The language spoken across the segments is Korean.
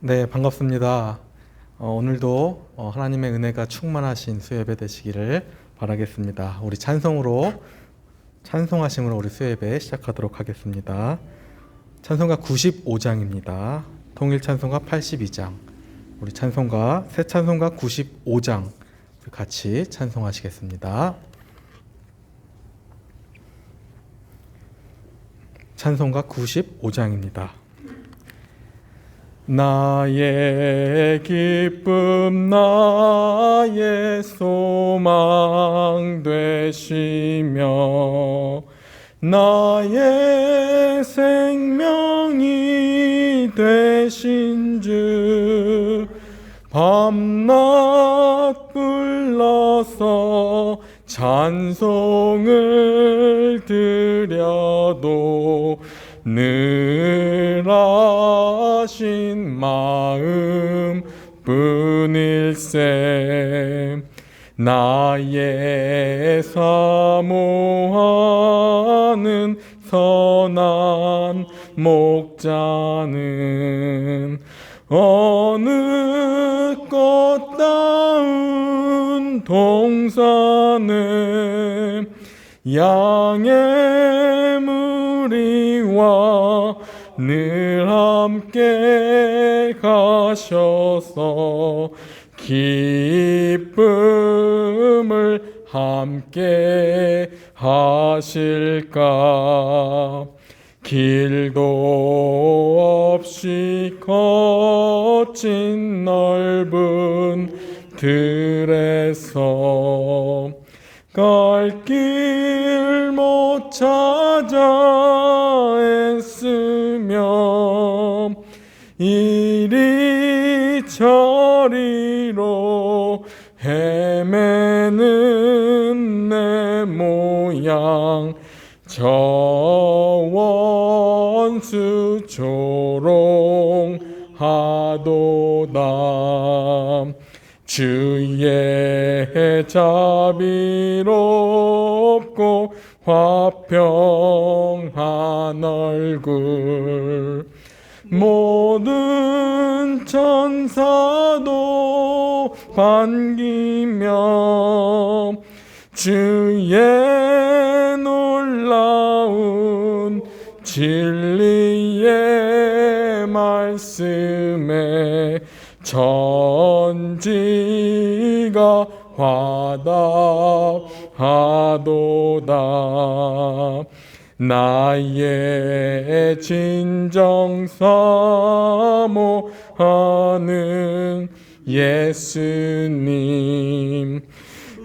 네, 반갑습니다. 오늘도 하나님의 은혜가 충만하신 수요예배 되시기를 바라겠습니다. 우리 찬송하심으로 우리 수요예배 시작하도록 하겠습니다. 찬송가 95장입니다. 통일 찬송가 82장, 우리 찬송가 새 찬송가 95장 같이 찬송하시겠습니다. 찬송가 95장입니다. 나의 기쁨 나의 소망 되시며 나의 생명이 되신 주 밤낮 불러서 찬송을 드려도 늘 하신 마음 뿐일세. 나의 사모하는 선한 목자는 어느 꽃다운 동산에 양의 무리와 늘 함께 가셔서 기쁨을 함께 하실까. 길도 없이 거친 넓은 들에서 갈 길 못 찾아 애쓰며 이리저리로 헤매는 내 모양 저 원수 조롱하도다. 주의 자비롭고 화평한 얼굴 모든 천사도 반기며 주의 놀라운 진리의 말씀에 천지가 화답하도다. 나의 진정 사모하는 예수님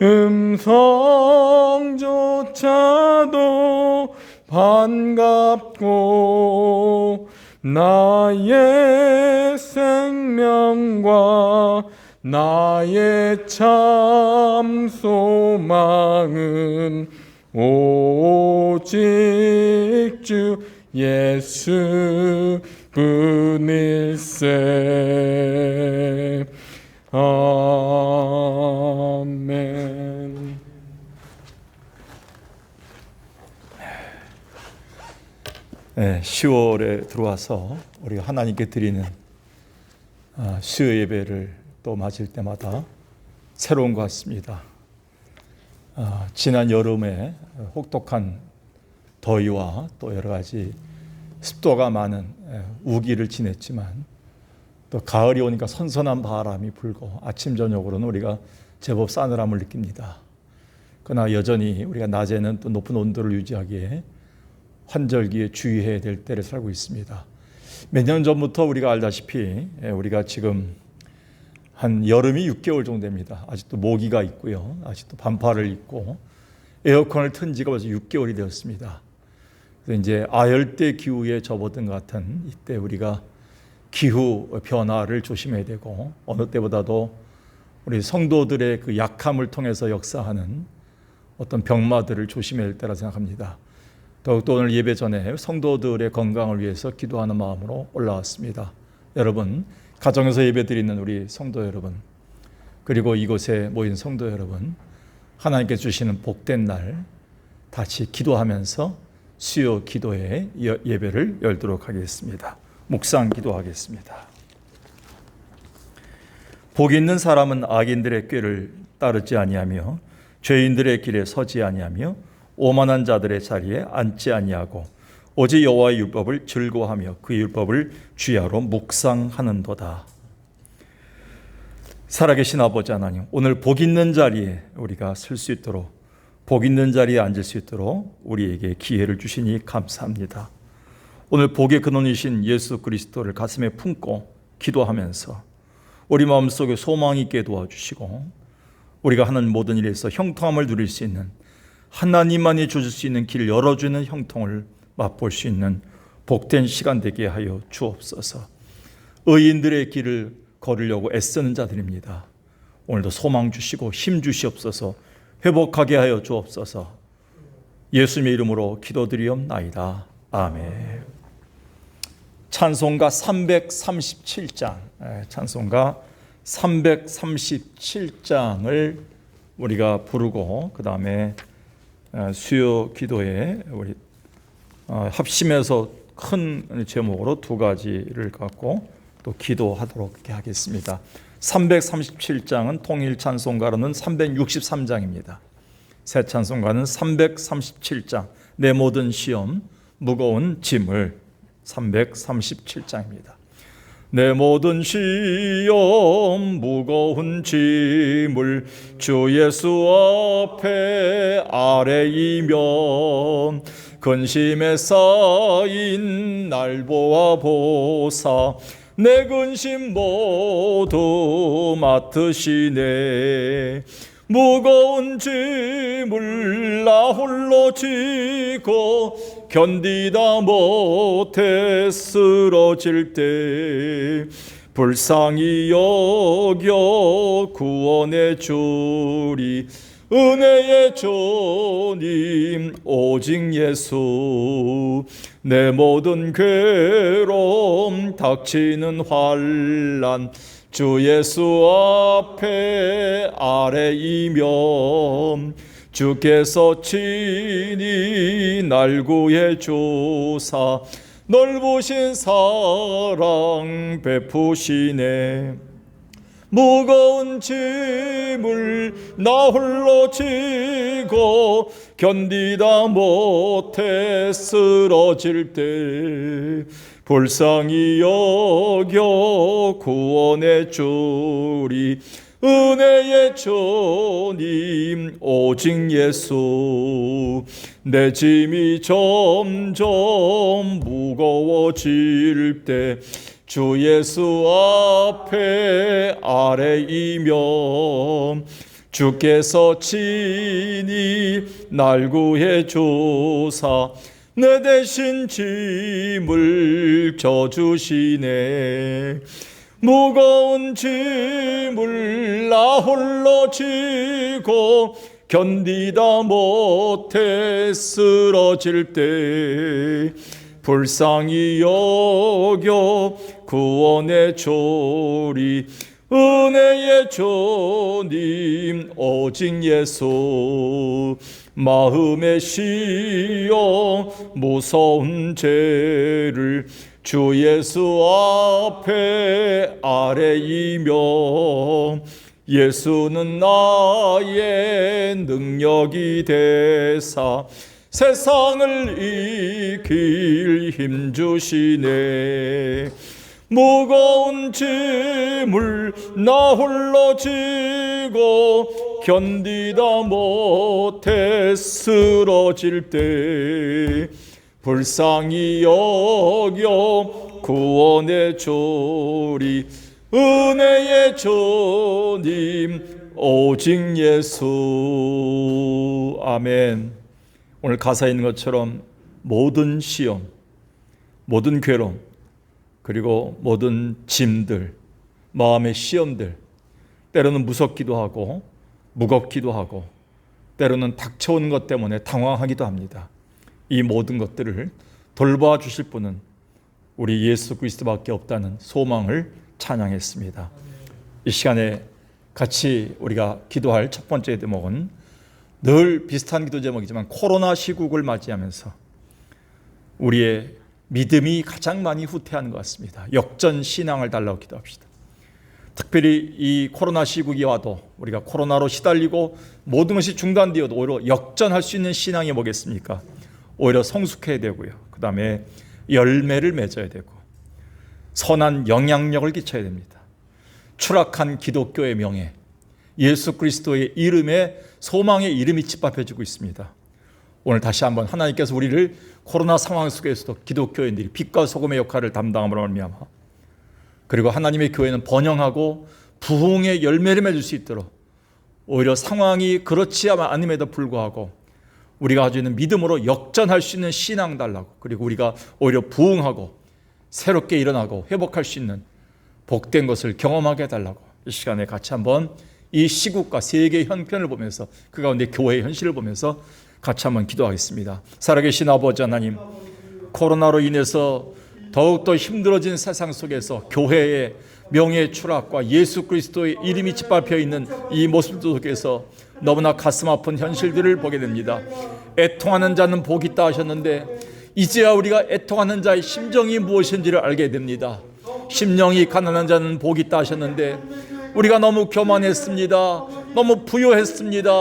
음성조차도 반갑고 나의 생명과 나의 참 소망은 오직 주 예수 뿐일세. 아멘. 네, 10월에 들어와서 우리가 하나님께 드리는 수요 예배를 또 맞을 때마다 새로운 것 같습니다. 지난 여름에 혹독한 더위와 또 여러 가지 습도가 많은 우기를 지냈지만 또 가을이 오니까 선선한 바람이 불고 아침 저녁으로는 우리가 제법 싸늘함을 느낍니다. 그러나 여전히 우리가 낮에는 또 높은 온도를 유지하기에 환절기에 주의해야 될 때를 살고 있습니다. 몇 년 전부터 우리가 알다시피 우리가 지금 한 여름이 6개월 정도 됩니다. 아직도 모기가 있고요. 아직도 반팔을 입고 에어컨을 튼 지가 벌써 6개월이 되었습니다. 그래서 이제 아열대 기후에 접어든 것 같은 이때 우리가 기후 변화를 조심해야 되고 어느 때보다도 우리 성도들의 그 약함을 통해서 역사하는 어떤 병마들을 조심해야 될 때라 생각합니다. 더욱더 오늘 예배 전에 성도들의 건강을 위해서 기도하는 마음으로 올라왔습니다. 여러분, 가정에서 예배드리는 우리 성도 여러분, 그리고 이곳에 모인 성도 여러분, 하나님께 주시는 복된 날 같이 기도하면서 수요 기도의 예배를 열도록 하겠습니다. 묵상 기도하겠습니다. 복 있는 사람은 악인들의 꾀를 따르지 아니하며 죄인들의 길에 서지 아니하며 오만한 자들의 자리에 앉지 아니하고 오직 여호와의 율법을 즐거워하며 그 율법을 주야로 묵상하는도다. 살아계신 아버지 하나님, 오늘 복 있는 자리에 우리가 설 수 있도록, 복 있는 자리에 앉을 수 있도록 우리에게 기회를 주시니 감사합니다. 오늘 복의 근원이신 예수 그리스도를 가슴에 품고 기도하면서 우리 마음속에 소망이 있게 도와주시고, 우리가 하는 모든 일에서 형통함을 누릴 수 있는, 하나님만이 주실 수 있는 길을 열어주는 형통을 맛볼 수 있는 복된 시간 되게 하여 주옵소서. 의인들의 길을 걸으려고 애쓰는 자들입니다. 오늘도 소망 주시고 힘 주시옵소서. 회복하게 하여 주옵소서. 예수님의 이름으로 기도드리옵나이다. 아멘. 찬송가 337장, 찬송가 337장을 우리가 부르고 그 다음에 수요 기도에 우리 합심해서 큰 제목으로 두 가지를 갖고 또 기도하도록 하겠습니다. 337장은 통일 찬송가로는 363장입니다. 새 찬송가는 337장, 내 모든 시험 무거운 짐을, 337장입니다. 내 모든 시험 무거운 짐을 주 예수 앞에 아뢰이면 근심에 쌓인 날 보아 보사 내 근심 모두 맡으시네. 무거운 짐을 나 홀로 지고 견디다 못해 쓰러질 때 불쌍히 여겨 구원해 주리 은혜의 주님 오직 예수. 내 모든 괴로움 닥치는 환난 주 예수 앞에 아뢰이면 주께서 친히 날 구해 주사 넓으신 사랑 베푸시네. 무거운 짐을 나 홀로 지고 견디다 못해 쓰러질 때 불쌍히 여겨 구원해 주리 은혜의 주님 오직 예수. 내 짐이 점점 무거워질 때 주 예수 앞에 아뢰이면 주께서 친히 날 구해 주사 내 대신 짐을 져주시네. 무거운 짐을 나 홀로 지고 견디다 못해 쓰러질 때 불쌍히 여겨 구원해 주리 은혜의 주님 오직 예수. 마음에 씌어 무서운 죄를 주 예수 앞에 아뢰이며 예수는 나의 능력이 되사 세상을 이길 힘 주시네. 무거운 짐을 나 홀로 지고 견디다 못해 쓰러질 때 불쌍히 여겨 구원해 주리 은혜의 주님 오직 예수. 아멘. 오늘 가사에 있는 것처럼 모든 시험, 모든 괴로움, 그리고 모든 짐들, 마음의 시험들, 때로는 무섭기도 하고 무겁기도 하고 때로는 닥쳐오는 것 때문에 당황하기도 합니다. 이 모든 것들을 돌봐 주실 분은 우리 예수 그리스도밖에 없다는 소망을 찬양했습니다. 이 시간에 같이 우리가 기도할 첫 번째 대목은 늘 비슷한 기도 제목이지만 코로나 시국을 맞이하면서 우리의 믿음이 가장 많이 후퇴하는 것 같습니다. 역전 신앙을 달라고 기도합시다. 특별히 이 코로나 시국이 와도 우리가 코로나로 시달리고 모든 것이 중단되어도 오히려 역전할 수 있는 신앙이 뭐겠습니까? 오히려 성숙해야 되고요. 그 다음에 열매를 맺어야 되고 선한 영향력을 끼쳐야 됩니다. 추락한 기독교의 명예, 예수 그리스도의 이름에 소망의 이름이 짓밟혀지고 있습니다. 오늘 다시 한번 하나님께서 우리를 코로나 상황 속에서도 기독교인들이 빛과 소금의 역할을 담당함으로 말미암아 그리고 하나님의 교회는 번영하고 부흥의 열매를 맺을 수 있도록 오히려 상황이 그렇지 않음에도 불구하고 우리가 가지고 있는 믿음으로 역전할 수 있는 신앙 달라고, 그리고 우리가 오히려 부흥하고 새롭게 일어나고 회복할 수 있는 복된 것을 경험하게 해달라고 이 시간에 같이 한번 이 시국과 세계의 형편을 보면서 그 가운데 교회의 현실을 보면서 같이 한번 기도하겠습니다. 살아계신 아버지 하나님, 코로나로 인해서 더욱더 힘들어진 세상 속에서 교회의 명예 추락과 예수 그리스도의 이름이 짓밟혀 있는 이 모습 속에서 너무나 가슴 아픈 현실들을 보게 됩니다. 애통하는 자는 복이 있다 하셨는데 이제야 우리가 애통하는 자의 심정이 무엇인지를 알게 됩니다. 심령이 가난한 자는 복이 있다 하셨는데 우리가 너무 교만했습니다. 너무 부요했습니다.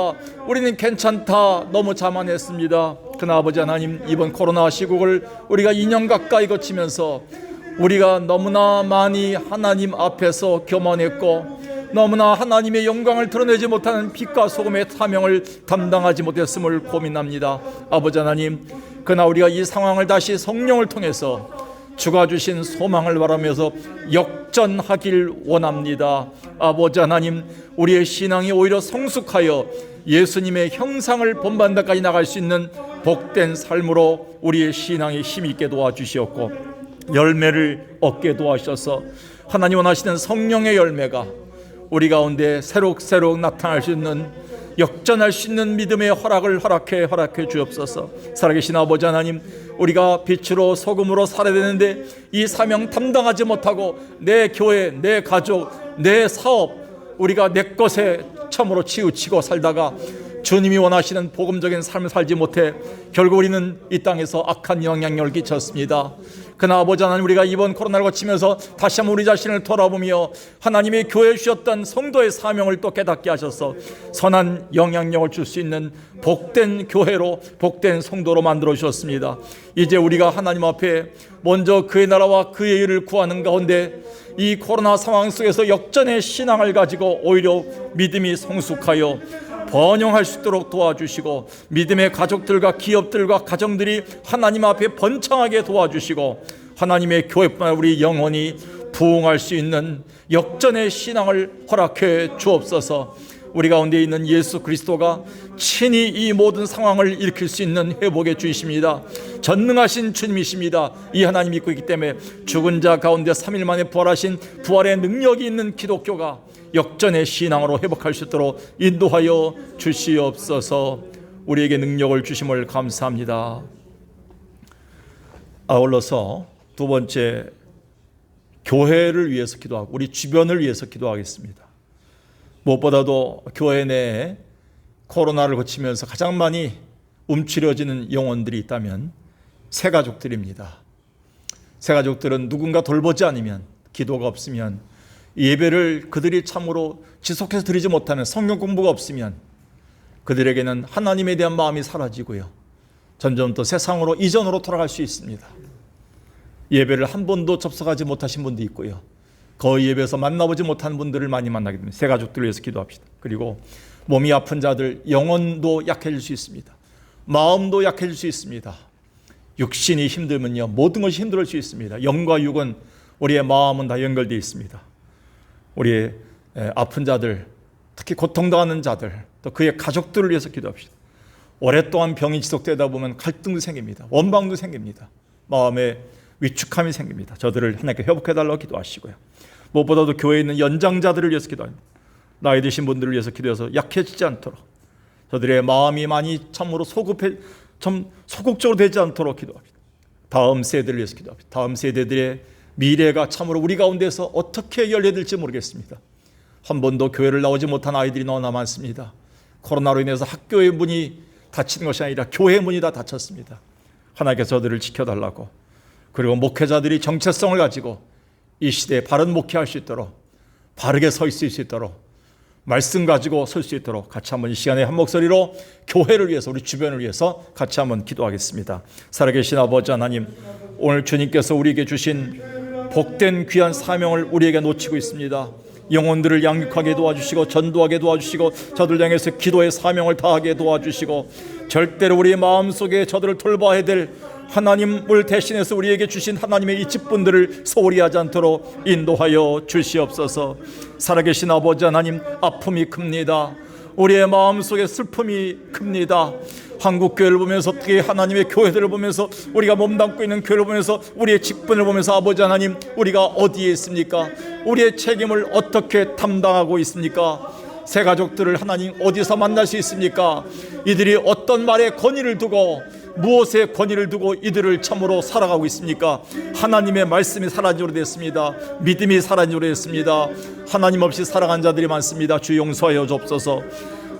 우리는 괜찮다. 너무 자만했습니다. 그러나 아버지 하나님, 이번 코로나 시국을 우리가 2년 가까이 거치면서 우리가 너무나 많이 하나님 앞에서 교만했고 너무나 하나님의 영광을 드러내지 못하는 빛과 소금의 사명을 담당하지 못했음을 고민합니다. 아버지 하나님, 그러나 우리가 이 상황을 다시 성령을 통해서 주가 주신 소망을 바라면서 역전하길 원합니다. 아버지 하나님, 우리의 신앙이 오히려 성숙하여 예수님의 형상을 본받는 데까지 나갈 수 있는 복된 삶으로 우리의 신앙이 힘있게 도와주시었고 열매를 얻게 도와주셔서 하나님 원하시는 성령의 열매가 우리 가운데 새록새록 나타날 수 있는 역전할 수 있는 믿음의 허락해 주옵소서. 살아계신 아버지 하나님, 우리가 빛으로 소금으로 살아야 되는데 이 사명 담당하지 못하고 내 교회, 내 가족, 내 사업, 우리가 내 것에 참으로 치우치고 살다가 주님이 원하시는 복음적인 삶을 살지 못해 결국 우리는 이 땅에서 악한 영향력을 끼쳤습니다. 그러나 아버지 하나님, 우리가 이번 코로나를 거치면서 다시 한번 우리 자신을 돌아보며 하나님의 교회에 주셨던 성도의 사명을 또 깨닫게 하셔서 선한 영향력을 줄 수 있는 복된 교회로, 복된 성도로 만들어 주셨습니다. 이제 우리가 하나님 앞에 먼저 그의 나라와 그의 일을 구하는 가운데 이 코로나 상황 속에서 역전의 신앙을 가지고 오히려 믿음이 성숙하여 번영할 수 있도록 도와주시고 믿음의 가족들과 기업들과 가정들이 하나님 앞에 번창하게 도와주시고 하나님의 교회뿐만 아니라 우리 영혼이 부흥할 수 있는 역전의 신앙을 허락해 주옵소서. 우리 가운데 있는 예수 그리스도가 친히 이 모든 상황을 일으킬 수 있는 회복의 주이십니다. 전능하신 주님이십니다. 이 하나님 믿고 있기 때문에 죽은 자 가운데 3일 만에 부활하신 부활의 능력이 있는 기독교가 역전의 신앙으로 회복할 수 있도록 인도하여 주시옵소서. 우리에게 능력을 주심을 감사합니다. 아울러서 두 번째, 교회를 위해서 기도하고 우리 주변을 위해서 기도하겠습니다. 무엇보다도 교회 내에 코로나를 거치면서 가장 많이 움츠려지는 영혼들이 있다면 새가족들입니다. 새가족들은 누군가 돌보지 않으면, 기도가 없으면, 예배를 그들이 참으로 지속해서 드리지 못하는 성경 공부가 없으면 그들에게는 하나님에 대한 마음이 사라지고요, 점점 더 세상으로 이전으로 돌아갈 수 있습니다. 예배를 한 번도 접속하지 못하신 분도 있고요, 거의 예배에서 만나보지 못한 분들을 많이 만나게 됩니다. 새가족들을 위해서 기도합시다. 그리고 몸이 아픈 자들, 영혼도 약해질 수 있습니다. 마음도 약해질 수 있습니다. 육신이 힘들면요, 모든 것이 힘들 수 있습니다. 영과 육은, 우리의 마음은 다 연결되어 있습니다. 우리의 아픈 자들, 특히 고통당하는 자들, 또 그의 가족들을 위해서 기도합시다. 오랫동안 병이 지속되다 보면 갈등도 생깁니다. 원망도 생깁니다. 마음에 위축함이 생깁니다. 저들을 하나님께 회복해달라고 기도하시고요, 무엇보다도 교회에 있는 연장자들을 위해서 기도합니다. 나이 드신 분들을 위해서 기도해서 약해지지 않도록, 저들의 마음이 많이 참으로 소극적으로 되지 않도록 기도합니다. 다음 세대를 위해서 기도합니다. 다음 세대들의 미래가 참으로 우리 가운데서 어떻게 열려들지 모르겠습니다. 한 번도 교회를 나오지 못한 아이들이 너무나 많습니다. 코로나로 인해서 학교의 문이 닫히는 것이 아니라 교회의 문이 다 닫혔습니다. 하나님께서 저들을 지켜달라고, 그리고 목회자들이 정체성을 가지고 이 시대에 바른 목회할 수 있도록 바르게 서 있을 수 있도록, 말씀 가지고 설 수 있도록 같이 한번 이 시간에 한 목소리로 교회를 위해서, 우리 주변을 위해서 같이 한번 기도하겠습니다. 살아계신 아버지 하나님, 오늘 주님께서 우리에게 주신 복된 귀한 사명을 우리에게 놓치고 있습니다. 영혼들을 양육하게 도와주시고, 전도하게 도와주시고, 저들 향해서 기도의 사명을 다하게 도와주시고, 절대로 우리의 마음속에 저들을 돌봐야 될 하나님을 대신해서 우리에게 주신 하나님의 이 직분들을 소홀히 하지 않도록 인도하여 주시옵소서. 살아계신 아버지 하나님, 아픔이 큽니다. 우리의 마음속에 슬픔이 큽니다. 한국교회를 보면서, 어떻게 하나님의 교회들을 보면서, 우리가 몸담고 있는 교회를 보면서, 우리의 직분을 보면서 아버지 하나님, 우리가 어디에 있습니까? 우리의 책임을 어떻게 담당하고 있습니까? 새 가족들을 하나님 어디서 만날 수 있습니까? 이들이 어떤 말에 권위를 두고, 무엇에 권위를 두고 이들을 참으로 살아가고 있습니까? 하나님의 말씀이 사라지게 됐습니다. 믿음이 사라지게 됐습니다. 하나님 없이 살아간 자들이 많습니다. 주 용서하여 주옵소서.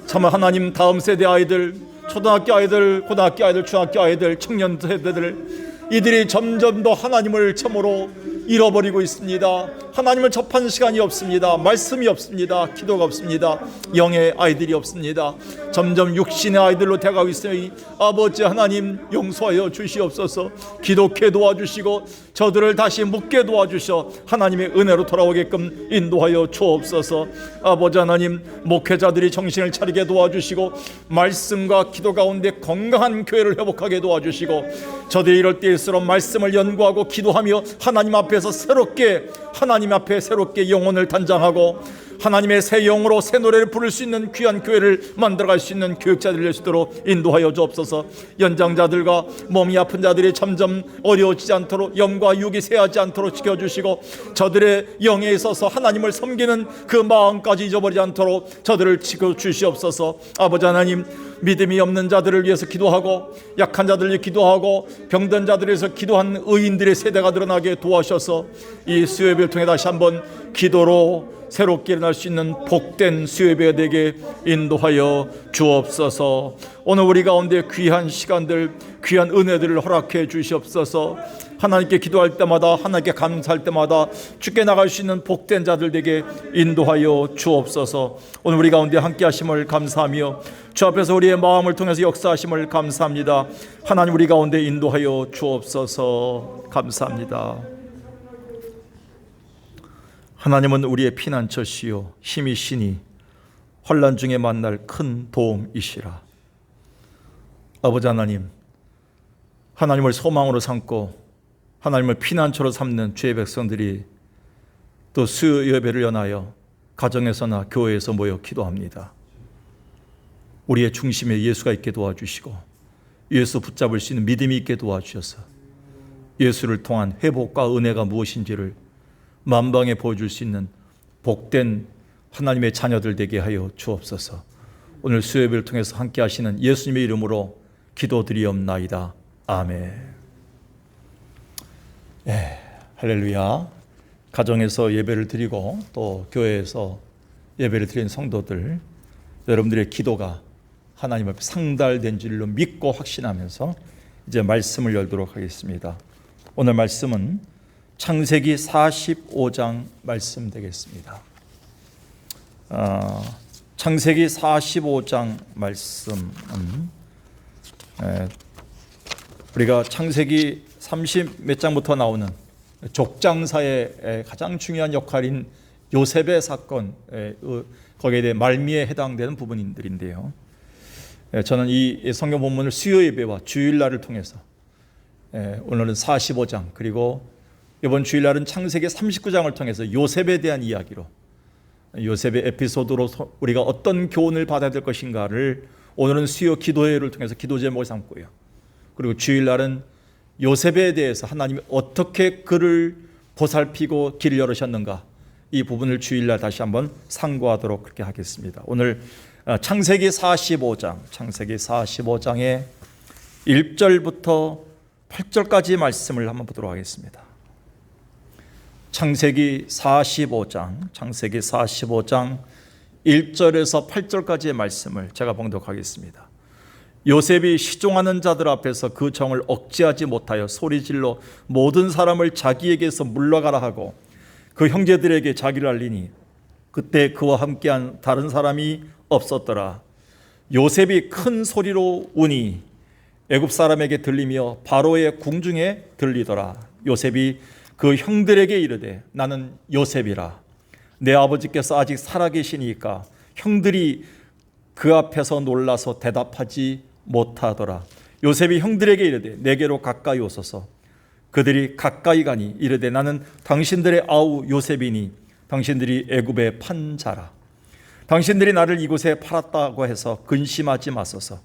참 하나님, 다음 세대 아이들, 초등학교 아이들, 고등학교 아이들, 중학교 아이들, 청년 세대들, 이들이 점점 더 하나님을 참으로 잃어버리고 있습니다. 하나님을 접하는 시간이 없습니다. 말씀이 없습니다. 기도가 없습니다. 영의 아이들이 없습니다. 점점 육신의 아이들로 되어가고 있으니 아버지 하나님, 용서하여 주시옵소서. 기독해 도와주시고, 저들을 다시 묻게 도와주셔 하나님의 은혜로 돌아오게끔 인도하여 주옵소서. 아버지 하나님, 목회자들이 정신을 차리게 도와주시고, 말씀과 기도 가운데 건강한 교회를 회복하게 도와주시고, 저들이 이럴 때일수록 말씀을 연구하고 기도하며 하나님 앞에서 하나님 앞에 새롭게 영혼을 단장하고, 하나님의 새 영으로 새 노래를 부를 수 있는 귀한 교회를 만들어갈 수 있는 교육자들이 될 수 있도록 인도하여 주옵소서. 연장자들과 몸이 아픈 자들이 점점 어려워지지 않도록, 영과 육이 쇠하지 않도록 지켜주시고, 저들의 영에 있어서 하나님을 섬기는 그 마음까지 잊어버리지 않도록 저들을 지켜주시옵소서. 아버지 하나님, 믿음이 없는 자들을 위해서 기도하고, 약한 자들을 위해 기도하고, 병든 자들을 위해서 기도한 의인들의 세대가 드러나게 도와주셔서 이 수요예배를 통해 다시 한번 기도로 새롭게 일어날 수 있는 복된 수요예배가 되게 인도하여 주옵소서. 오늘 우리 가운데 귀한 시간들, 귀한 은혜들을 허락해 주시옵소서. 하나님께 기도할 때마다, 하나님께 감사할 때마다 주께 나갈 수 있는 복된 자들 되게 인도하여 주옵소서. 오늘 우리 가운데 함께 하심을 감사하며, 주 앞에서 우리의 마음을 통해서 역사하심을 감사합니다. 하나님, 우리 가운데 인도하여 주옵소서. 감사합니다. 하나님은 우리의 피난처시요 힘이시니 환난 중에 만날 큰 도움이시라. 아버지 하나님, 하나님을 소망으로 삼고 하나님을 피난처로 삼는 주의 백성들이 또 수요 예배를 연하여 가정에서나 교회에서 모여 기도합니다. 우리의 중심에 예수가 있게 도와주시고, 예수 붙잡을 수 있는 믿음이 있게 도와주셔서 예수를 통한 회복과 은혜가 무엇인지를 만방에 보여줄 수 있는 복된 하나님의 자녀들 되게 하여 주옵소서. 오늘 수요예배를 통해서 함께 하시는 예수님의 이름으로 기도드리옵나이다. 아멘. 할렐루야. 가정에서 예배를 드리고 또 교회에서 예배를 드린 성도들, 여러분들의 기도가 하나님 앞에 상달된 줄로 믿고 확신하면서 이제 말씀을 열도록 하겠습니다. 오늘 말씀은 창세기 45장 말씀 되겠습니다. 창세기 45장 말씀은 우리가 창세기 30 몇 장부터 나오는 족장사의 가장 중요한 역할인 요셉의 사건, 거기에 대해 말미에 해당되는 부분들인데요. 저는 이 성경 본문을 수요 예배와 주일날을 통해서 오늘은 45장, 그리고 이번 주일날은 창세기 39장을 통해서 요셉에 대한 이야기로, 요셉의 에피소드로 우리가 어떤 교훈을 받아야 될 것인가를 오늘은 수요 기도회를 통해서 기도 제목을 삼고요. 그리고 주일날은 요셉에 대해서 하나님이 어떻게 그를 보살피고 길을 열으셨는가, 이 부분을 주일날 다시 한번 상고하도록 그렇게 하겠습니다. 오늘 창세기 45장의 1절부터 8절까지 말씀을 한번 보도록 하겠습니다. 창세기 45장 1절에서 8절까지의 말씀을 제가 봉독하겠습니다. 요셉이 시종하는 자들 앞에서 그 정을 억제하지 못하여 소리질러 모든 사람을 자기에게서 물러가라 하고 그 형제들에게 자기를 알리니 그때 그와 함께한 다른 사람이 없었더라. 요셉이 큰 소리로 우니 애굽 사람에게 들리며 바로의 궁중에 들리더라. 요셉이 그 형들에게 이르되 나는 요셉이라. 내 아버지께서 아직 살아계시니까 형들이 그 앞에서 놀라서 대답하지 못하더라. 요셉이 형들에게 이르되 내게로 가까이 오소서. 그들이 가까이 가니 이르되 나는 당신들의 아우 요셉이니 당신들이 애굽에 판 자라. 당신들이 나를 이곳에 팔았다고 해서 근심하지 마소서.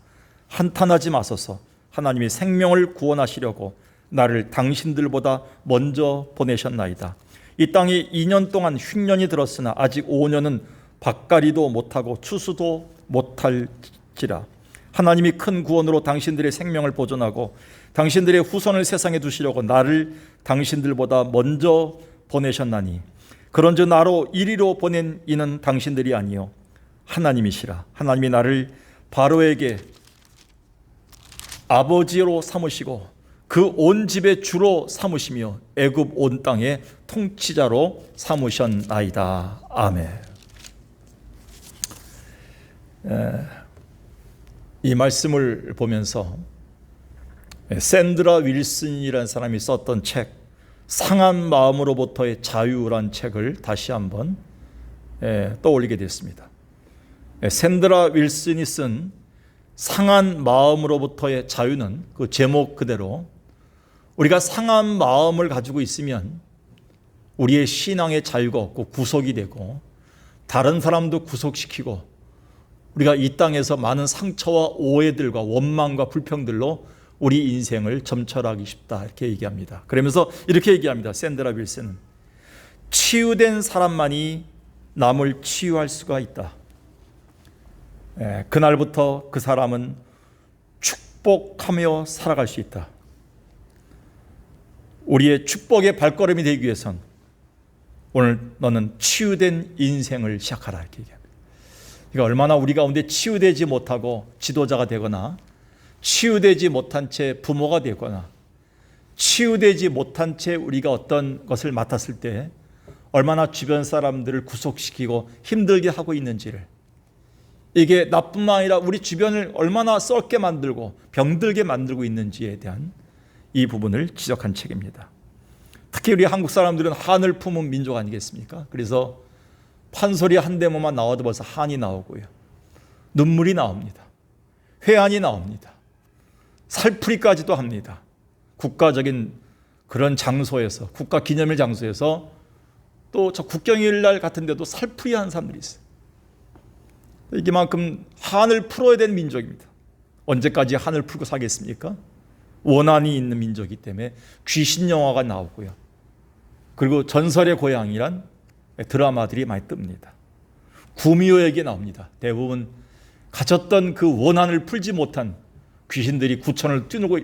한탄하지 마소서. 하나님이 생명을 구원하시려고 나를 당신들보다 먼저 보내셨나이다. 이 땅에 2년 동안 흉년이 들었으나 아직 5년은 밭갈이도 못하고 추수도 못할지라. 하나님이 큰 구원으로 당신들의 생명을 보존하고 당신들의 후손을 세상에 두시려고 나를 당신들보다 먼저 보내셨나니 그런즉 나로 이리로 보낸 이는 당신들이 아니요 하나님이시라. 하나님이 나를 바로에게 아버지로 삼으시고 그 온 집의 주로 삼으시며 애굽 온 땅의 통치자로 삼으셨나이다. 아멘. 이 말씀을 보면서 샌드라 윌슨이라는 사람이 썼던 책 상한 마음으로부터의 자유란 책을 다시 한번 떠올리게 됐습니다. 샌드라 윌슨이 쓴 상한 마음으로부터의 자유는 그 제목 그대로 우리가 상한 마음을 가지고 있으면 우리의 신앙의 자유가 없고 구속이 되고 다른 사람도 구속시키고 우리가 이 땅에서 많은 상처와 오해들과 원망과 불평들로 우리 인생을 점철하기 쉽다 이렇게 얘기합니다. 그러면서 이렇게 얘기합니다. 샌드라 윌슨은 치유된 사람만이 남을 치유할 수가 있다. 그날부터 그 사람은 축복하며 살아갈 수 있다. 우리의 축복의 발걸음이 되기 위해선 오늘 너는 치유된 인생을 시작하라 이렇게 얘기합니다. 그러니까 얼마나 우리 가운데 치유되지 못하고 지도자가 되거나 치유되지 못한 채 부모가 되거나 치유되지 못한 채 우리가 어떤 것을 맡았을 때 얼마나 주변 사람들을 구속시키고 힘들게 하고 있는지를, 이게 나뿐만 아니라 우리 주변을 얼마나 썩게 만들고 병들게 만들고 있는지에 대한 이 부분을 지적한 책입니다. 특히 우리 한국 사람들은 한을 품은 민족 아니겠습니까? 그래서 판소리 한 대목만 나와도 벌써 한이 나오고요, 눈물이 나옵니다, 회한이 나옵니다, 살풀이까지도 합니다. 국가적인 그런 장소에서, 국가 기념일 장소에서 또 저 국경일 날 같은 데도 살풀이 하는 사람들이 있어요. 이게만큼 한을 풀어야 되는 민족입니다. 언제까지 한을 풀고 사겠습니까? 원한이 있는 민족이기 때문에 귀신 영화가 나오고요, 그리고 전설의 고향이란 드라마들이 많이 뜹니다. 구미호에게 나옵니다. 대부분 가졌던 그 원한을 풀지 못한 귀신들이 구천을 뛰놀고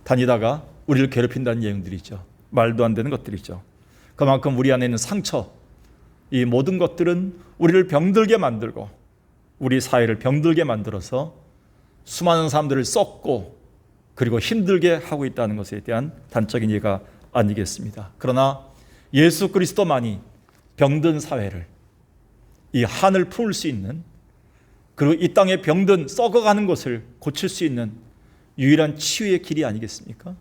다니다가 우리를 괴롭힌다는 내용들이 있죠. 말도 안 되는 것들이 있죠. 그만큼 우리 안에 있는 상처, 이 모든 것들은 우리를 병들게 만들고 우리 사회를 병들게 만들어서 수많은 사람들을 썩고 그리고 힘들게 하고 있다는 것에 대한 단적인 예가 아니겠습니다. 그러나 예수 그리스도만이 병든 사회를, 이 한을 풀 수 있는, 그리고 이 땅에 병든 썩어가는 것을 고칠 수 있는 유일한 치유의 길이 아니겠습니까?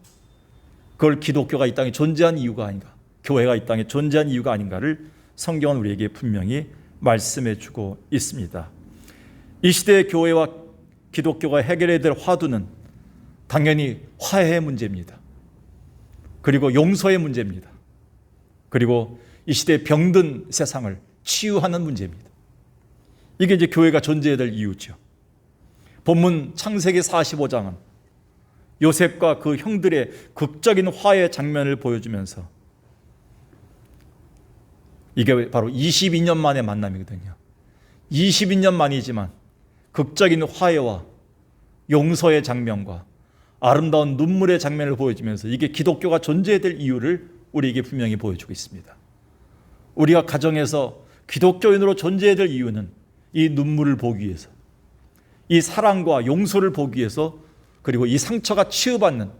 그걸 기독교가 이 땅에 존재한 이유가 아닌가, 교회가 이 땅에 존재한 이유가 아닌가를 성경은 우리에게 분명히 말씀해 주고 있습니다. 이 시대의 교회와 기독교가 해결해야 될 화두는 당연히 화해의 문제입니다. 그리고 용서의 문제입니다. 그리고 이 시대의 병든 세상을 치유하는 문제입니다. 이게 이제 교회가 존재해야 될 이유죠. 본문 창세기 45장은 요셉과 그 형들의 극적인 화해 장면을 보여주면서 이게 바로 22년 만의 만남이거든요. 22년 만이지만 극적인 화해와 용서의 장면과 아름다운 눈물의 장면을 보여주면서 이게 기독교가 존재해야 될 이유를 우리에게 분명히 보여주고 있습니다. 우리가 가정에서 기독교인으로 존재해야 될 이유는 이 눈물을 보기 위해서, 이 사랑과 용서를 보기 위해서, 그리고 이 상처가 치유받는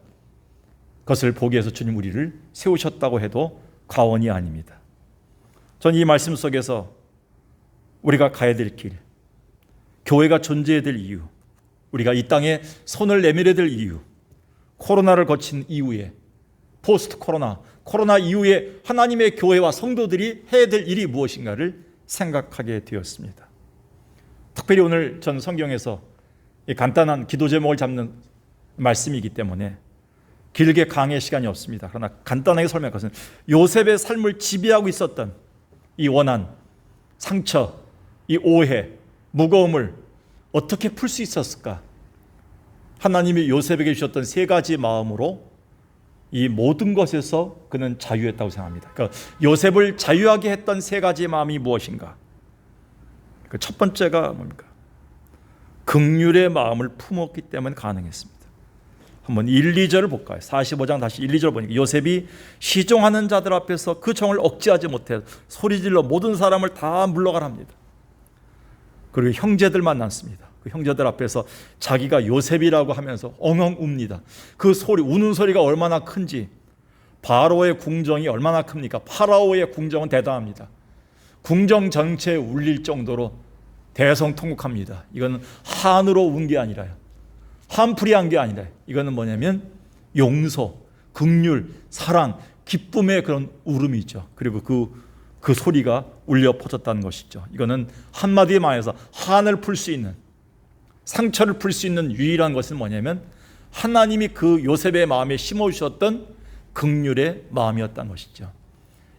것을 보기 위해서 주님 우리를 세우셨다고 해도 과언이 아닙니다. 전 이 말씀 속에서 우리가 가야 될 길, 교회가 존재해야 될 이유, 우리가 이 땅에 손을 내밀어야 될 이유, 코로나를 거친 이후에, 포스트 코로나 이후에 하나님의 교회와 성도들이 해야 될 일이 무엇인가를 생각하게 되었습니다. 특별히 오늘 전 성경에서 이 간단한 기도 제목을 잡는 말씀이기 때문에 길게 강의 시간이 없습니다. 그러나 간단하게 설명할 것은 요셉의 삶을 지배하고 있었던 이 원한, 상처, 이 오해, 무거움을 어떻게 풀 수 있었을까? 하나님이 요셉에게 주셨던 세 가지 마음으로 이 모든 것에서 그는 자유했다고 생각합니다. 그러니까 요셉을 자유하게 했던 세 가지 마음이 무엇인가? 그 첫 번째가 뭡니까? 긍휼의 마음을 품었기 때문에 가능했습니다. 한번 1, 2절을 볼까요? 45장 다시 1, 2절 보니까 요셉이 시종하는 자들 앞에서 그 정을 억제하지 못해 소리질러 모든 사람을 다 물러가랍니다. 그리고 형제들 만났습니다. 그 형제들 앞에서 자기가 요셉이라고 하면서 엉엉 웁니다. 그 소리, 우는 소리가 얼마나 큰지, 바로의 궁정이 얼마나 큽니까? 파라오의 궁정은 대단합니다. 궁정 전체에 울릴 정도로 대성통곡합니다. 이건 한으로 운 게 아니라요, 한풀이 한 게 아니라 이거는 뭐냐면 용서, 긍휼, 사랑, 기쁨의 그런 울음이죠. 그리고 그 소리가 울려 퍼졌다는 것이죠. 이거는 한마디에 말해서 한을 풀 수 있는, 상처를 풀 수 있는 유일한 것은 뭐냐면 하나님이 그 요셉의 마음에 심어주셨던 긍휼의 마음이었다는 것이죠.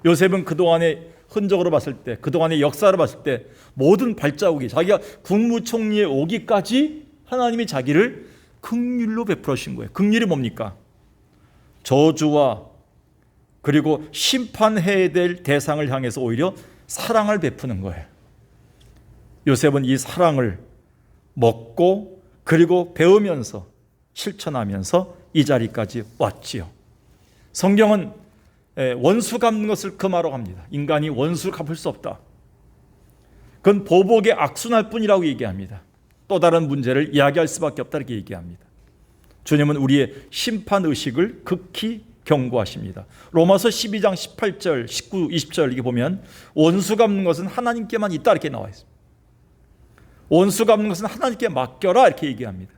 요셉은 그동안의 흔적으로 봤을 때, 그동안의 역사를 봤을 때 모든 발자국이, 자기가 국무총리에 오기까지 하나님이 자기를 긍휼로 베풀어 주신 거예요. 긍휼이 뭡니까? 저주와 그리고 심판해야 될 대상을 향해서 오히려 사랑을 베푸는 거예요. 요셉은 이 사랑을 먹고 그리고 배우면서 실천하면서 이 자리까지 왔지요. 성경은 원수 갚는 것을 금하라고 합니다. 인간이 원수 갚을 수 없다. 그건 보복의 악순환 뿐이라고 얘기합니다. 또 다른 문제를 이야기할 수밖에 없다 이렇게 얘기합니다. 주님은 우리의 심판의식을 극히 경고하십니다. 로마서 12장 18절, 19, 20절 이렇게 보면 원수 갚는 것은 하나님께만 있다 이렇게 나와 있습니다. 원수 갚는 것은 하나님께 맡겨라 이렇게 얘기합니다.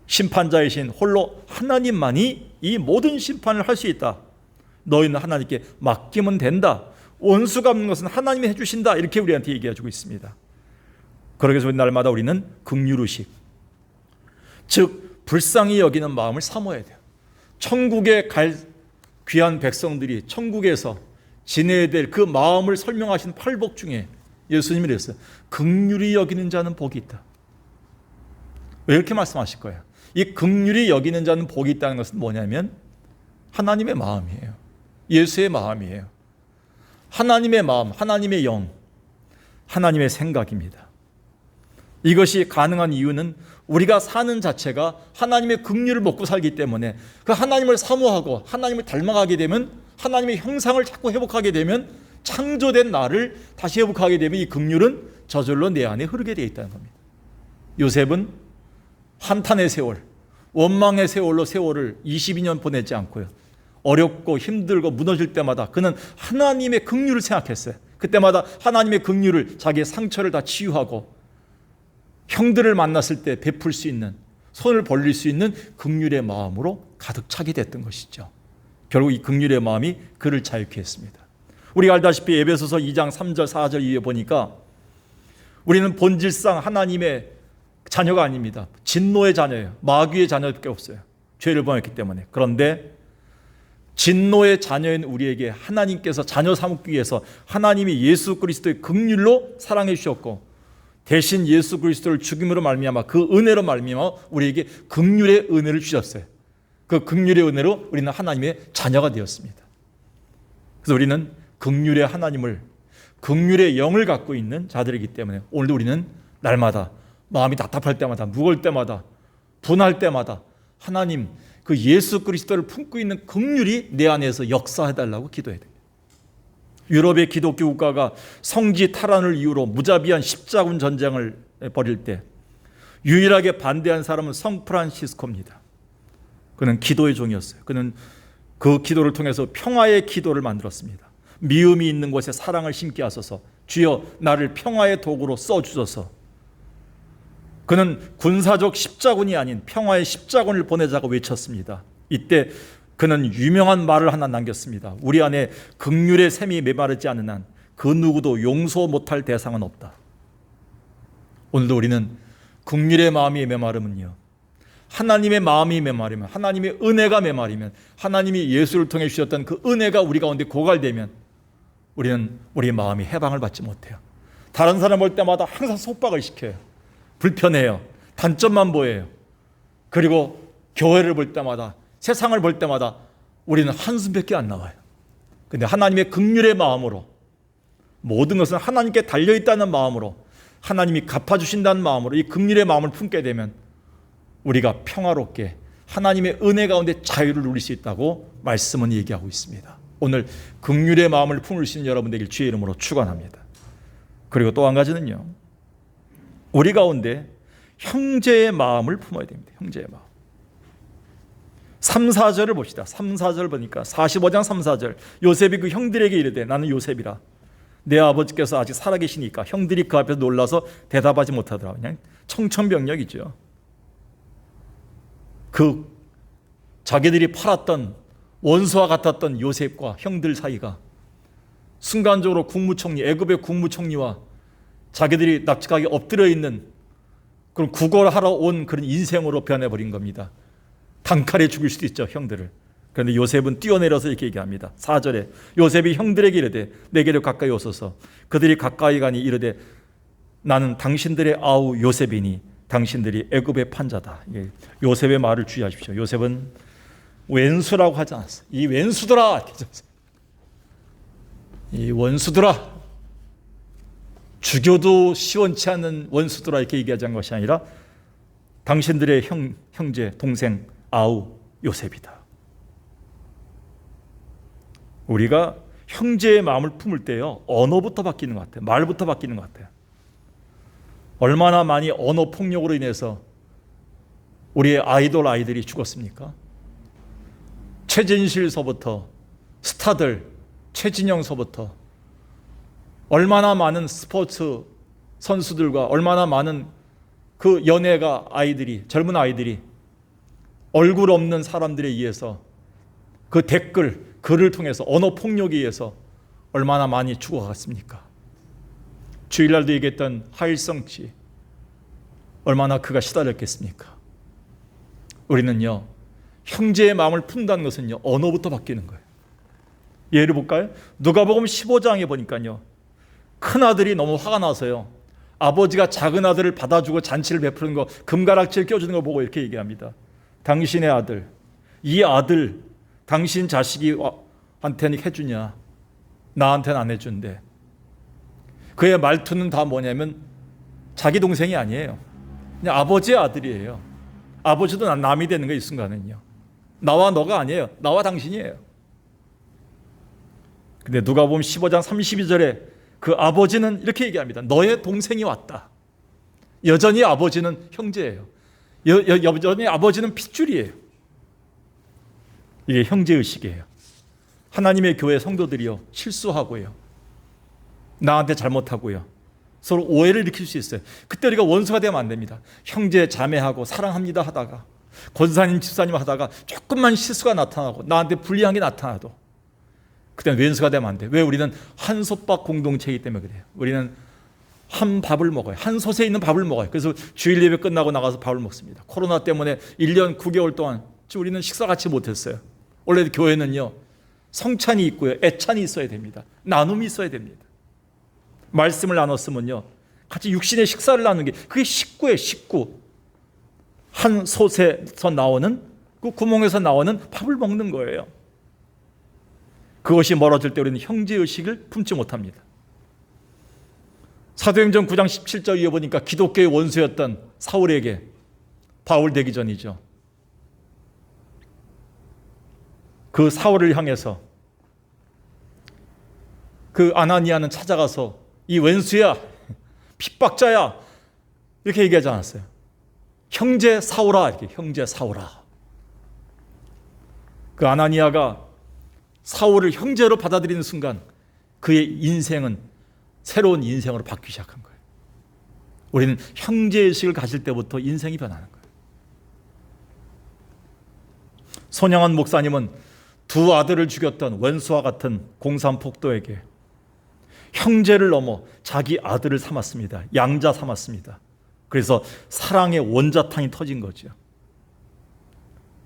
심판자이신 홀로 하나님만이 이 모든 심판을 할 수 있다. 너희는 하나님께 맡기면 된다. 원수 갚는 것은 하나님이 해주신다 이렇게 우리한테 얘기해주고 있습니다. 그러기 위해서 날마다 우리는 긍휼의식, 즉 불쌍히 여기는 마음을 삼아야 돼요. 천국에 갈 귀한 백성들이 천국에서 지내야 될 그 마음을 설명하신 팔복 중에 예수님이 그랬어요. 긍휼히 여기는 자는 복이 있다. 왜 이렇게 말씀하실 거예요? 이 긍휼히 여기는 자는 복이 있다는 것은 뭐냐면 하나님의 마음이에요. 예수의 마음이에요. 하나님의 마음, 하나님의 영, 하나님의 생각입니다. 이것이 가능한 이유는 우리가 사는 자체가 하나님의 긍휼을 먹고 살기 때문에 그 하나님을 사모하고 하나님을 닮아가게 되면, 하나님의 형상을 자꾸 회복하게 되면, 창조된 나를 다시 회복하게 되면 이 긍휼은 저절로 내 안에 흐르게 되어 있다는 겁니다. 요셉은 한탄의 세월, 원망의 세월로 세월을 22년 보내지 않고요, 어렵고 힘들고 무너질 때마다 그는 하나님의 긍휼을 생각했어요. 그때마다 하나님의 긍휼을, 자기의 상처를 다 치유하고 형들을 만났을 때 베풀 수 있는, 손을 벌릴 수 있는 긍휼의 마음으로 가득 차게 됐던 것이죠. 결국 이 긍휼의 마음이 그를 자유케 했습니다. 우리가 알다시피 에베소서 2장 3절 4절 이후에 보니까 우리는 본질상 하나님의 자녀가 아닙니다. 진노의 자녀예요. 마귀의 자녀밖에 없어요. 죄를 범했기 때문에. 그런데 진노의 자녀인 우리에게 하나님께서 자녀 삼기 위해서 하나님이 예수 그리스도의 긍휼로 사랑해 주셨고, 대신 예수 그리스도를 죽임으로 말미암아 그 은혜로 말미암아 우리에게 긍휼의 은혜를 주셨어요. 그 긍휼의 은혜로 우리는 하나님의 자녀가 되었습니다. 그래서 우리는 긍휼의 하나님을, 긍휼의 영을 갖고 있는 자들이기 때문에 오늘도 우리는 날마다 마음이 답답할 때마다, 무거울 때마다, 분할 때마다 하나님 그 예수 그리스도를 품고 있는 긍휼이 내 안에서 역사해달라고 기도해야 됩니다. 유럽의 기독교 국가가 성지 탈환을 이유로 무자비한 십자군 전쟁을 벌일 때 유일하게 반대한 사람은 성프란시스코입니다. 그는 기도의 종이었어요. 그는 그 기도를 통해서 평화의 기도를 만들었습니다. 미움이 있는 곳에 사랑을 심게 하소서. 주여 나를 평화의 도구로 써주소서. 그는 군사적 십자군이 아닌 평화의 십자군을 보내자고 외쳤습니다. 이때 그는 유명한 말을 하나 남겼습니다. 우리 안에 긍휼의 샘이 메마르지 않는 한 그 누구도 용서 못할 대상은 없다. 오늘도 우리는 긍휼의 마음이 메마르면요, 하나님의 마음이 메마르면, 하나님의 은혜가 메마르면, 하나님이 예수를 통해 주셨던 그 은혜가 우리 가운데 고갈되면 우리는 우리의 마음이 해방을 받지 못해요. 다른 사람 볼 때마다 항상 속박을 시켜요. 불편해요. 단점만 보여요. 그리고 교회를 볼 때마다, 세상을 볼 때마다 우리는 한숨밖에 안 나와요. 근데 하나님의 긍휼의 마음으로, 모든 것은 하나님께 달려있다는 마음으로, 하나님이 갚아주신다는 마음으로 이 긍휼의 마음을 품게 되면 우리가 평화롭게 하나님의 은혜 가운데 자유를 누릴 수 있다고 말씀은 얘기하고 있습니다. 오늘 긍휼의 마음을 품을 수 있는 여러분 되길 주의 이름으로 축원합니다. 그리고 또 한 가지는요, 우리 가운데 형제의 마음을 품어야 됩니다. 형제의 마음. 3, 4절을 봅시다. 3, 4절 보니까 45장 3, 4절, 요셉이 그 형들에게 이르되 나는 요셉이라. 내 아버지께서 아직 살아계시니까. 형들이 그 앞에서 놀라서 대답하지 못하더라. 그냥 청천벽력이죠. 그 자기들이 팔았던 원수와 같았던 요셉과 형들 사이가 순간적으로 국무총리, 애굽의 국무총리와 자기들이 납치하게 엎드려 있는 그런 구걸하러 온 그런 인생으로 변해버린 겁니다. 단칼에 죽일 수도 있죠, 형들을. 그런데 요셉은 뛰어내려서 이렇게 얘기합니다. 4절에 요셉이 형들에게 이르되 내게로 가까이 오소서. 그들이 가까이 가니 이르되 나는 당신들의 아우 요셉이니 당신들이 애굽의 판자다. 요셉의 말을 주의하십시오. 요셉은 왼수라고 하지 않았어요. 이 왼수들아, 이 원수들아, 죽여도 시원치 않은 원수들아, 이렇게 얘기하지 않은 것이 아니라 당신들의 형제, 동생, 아우 요셉이다. 우리가 형제의 마음을 품을 때요, 언어부터 바뀌는 것 같아요. 말부터 바뀌는 것 같아요. 얼마나 많이 언어 폭력으로 인해서 우리의 아이돌 아이들이 죽었습니까? 최진실서부터 스타들, 최진영서부터 얼마나 많은 스포츠 선수들과 얼마나 많은 그 연예가 아이들이, 젊은 아이들이 얼굴 없는 사람들에 의해서 그 댓글, 글을 통해서 언어 폭력에 의해서 얼마나 많이 죽어갔습니까? 주일날도 얘기했던 하일성 씨, 얼마나 그가 시달렸겠습니까? 우리는요, 형제의 마음을 푼다는 것은요, 언어부터 바뀌는 거예요. 예를 볼까요? 누가복음 15장에 보니까요, 큰아들이 너무 화가 나서요, 아버지가 작은 아들을 받아주고 잔치를 베푸는 거, 금가락지를 껴주는 거 보고 이렇게 얘기합니다. 당신의 아들, 이 아들 당신 자식이 한테는 해주냐? 나한테는 안 해준대. 그의 말투는 다 뭐냐면 자기 동생이 아니에요. 그냥 아버지의 아들이에요. 아버지도 남이 되는 거예요. 이 순간은요, 나와 너가 아니에요. 나와 당신이에요. 근데 누가복음 15장 32절에 그 아버지는 이렇게 얘기합니다. 너의 동생이 왔다. 여전히 아버지는 형제예요. 여전히 아버지는 핏줄이에요. 이게 형제의식이에요. 하나님의 교회 성도들이요, 실수하고요, 나한테 잘못하고요, 서로 오해를 일으킬 수 있어요. 그때 우리가 원수가 되면 안 됩니다. 형제 자매하고 사랑합니다 하다가, 권사님 집사님 하다가 조금만 실수가 나타나고 나한테 불리한 게 나타나도 그때는 왼수가 되면 안 돼요. 왜? 우리는 한 솥밥 공동체이기 때문에 그래요. 우리는 한 밥을 먹어요. 한 솥에 있는 밥을 먹어요. 그래서 주일 예배 끝나고 나가서 밥을 먹습니다. 코로나 때문에 1년 9개월 동안 우리는 식사 같이 못했어요. 원래 교회는요, 성찬이 있고요, 애찬이 있어야 됩니다. 나눔이 있어야 됩니다. 말씀을 나눴으면요, 같이 육신의 식사를 나누는 게 그게 식구예요. 식구. 한 솥에서 나오는, 그 구멍에서 나오는 밥을 먹는 거예요. 그것이 멀어질 때 우리는 형제의식을 품지 못합니다. 사도행전 9장 17절 이어 보니까 기독교의 원수였던 사울에게, 바울 되기 전이죠, 그 사울을 향해서 그 아나니아는 찾아가서 이 왼수야, 핍박자야, 이렇게 얘기하지 않았어요. 형제 사울아, 이렇게, 형제 사울아. 그 아나니아가 사울을 형제로 받아들이는 순간 그의 인생은 새로운 인생으로 바뀌기 시작한 거예요. 우리는 형제의식을 가질 때부터 인생이 변하는 거예요. 손양원 목사님은 두 아들을 죽였던 원수와 같은 공산폭도에게 형제를 넘어 자기 아들을 삼았습니다. 양자 삼았습니다. 그래서 사랑의 원자탄이 터진 거죠.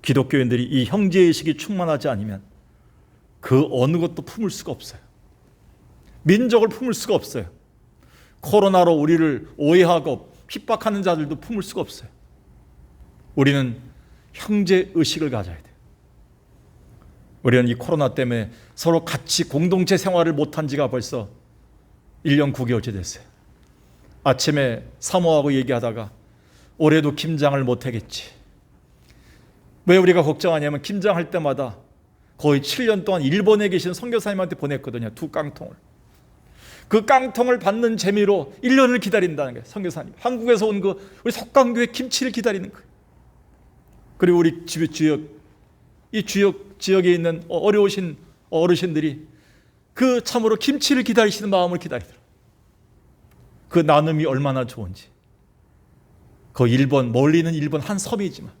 기독교인들이 이 형제의식이 충만하지 않으면 그 어느 것도 품을 수가 없어요. 민족을 품을 수가 없어요. 코로나로 우리를 오해하고 핍박하는 자들도 품을 수가 없어요. 우리는 형제의식을 가져야 돼요. 우리는 이 코로나 때문에 서로 같이 공동체 생활을 못한 지가 벌써 1년 9개월째 됐어요. 아침에 사모하고 얘기하다가 올해도 김장을 못하겠지. 왜 우리가 걱정하냐면 김장할 때마다 거의 7년 동안 일본에 계신 선교사님한테 보냈거든요. 2깡통을. 그 깡통을 받는 재미로 1년을 기다린다는 거예요. 선교사님. 한국에서 온 우리 석강교회 김치를 기다리는 거예요. 그리고 우리 이 지역에 있는 어려우신 어르신들이 그 참으로 김치를 기다리시는 마음을 기다리더라고요. 그 나눔이 얼마나 좋은지. 그 일본, 멀리 있는 일본 한 섬이지만